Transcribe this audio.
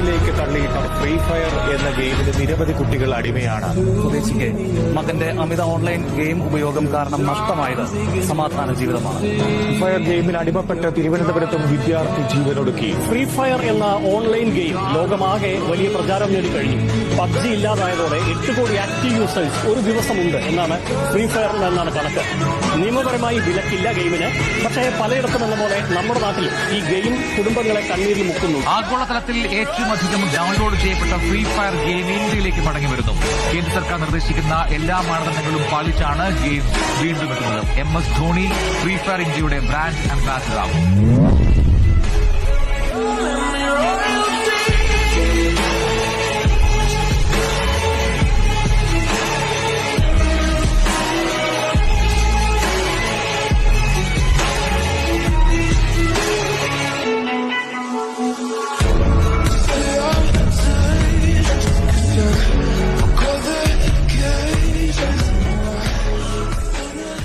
ലഹരിയിലേക്ക് തള്ളിയിട്ട free fire എന്ന ഗെയിമിന് നിരവധി കുട്ടികൾ അടിമയാണ്. സ്വദേശിക്ക് മകന്റെ അമിത ഓൺലൈൻ ഗെയിം ഉപയോഗം കാരണം നഷ്ടമായത് സമാധാന ജീവിതമാണ്. ഫ്രീ ഫയർ ഗെയിമിന് അടിമപ്പെട്ട് തിരുവനന്തപുരത്തും വിദ്യാർത്ഥി ജീവനൊടുക്കി. ഫ്രീ ഫയർ എന്ന ഓൺലൈൻ ഗെയിം ലോകമാകെ വലിയ പ്രചാരം നേടിക്കഴിഞ്ഞു. പബ്ജി ഇല്ലാതായതോടെ 8 കോടി ആക്റ്റീവ് യൂസേഴ്സ് ഒരു ദിവസമുണ്ട് എന്നാണ് ഫ്രീ ഫയറിൽ നിന്നാണ് കണക്ക്. നിയമപരമായി വിലക്കില്ല ഗെയിമിന്. പക്ഷേ പലയിടത്തും എന്ന പോലെ നമ്മുടെ നാട്ടിൽ ഈ ഗെയിം കുടുംബങ്ങളെ കണ്ണീരിൽ മുക്കുന്നു. ആഗോളതലത്തിൽ ഏറ്റവും അധികം ഡൌൺലോഡ് ചെയ്യപ്പെട്ട ഫ്രീ ഫയർ ഗെയിം ഇന്ത്യയിലേക്ക് മടങ്ങി വരുന്നു. കേന്ദ്ര സർക്കാർ നിർദ്ദേശിക്കുന്ന എല്ലാ മാനദണ്ഡങ്ങളും പാലിച്ചാണ് ഗെയിം വീണ്ടും എത്തുന്നത്. MS ധോണി ഫ്രീ ഫയർ ഇന്ത്യയുടെ ബ്രാൻഡ് അംബാസിഡറാകും.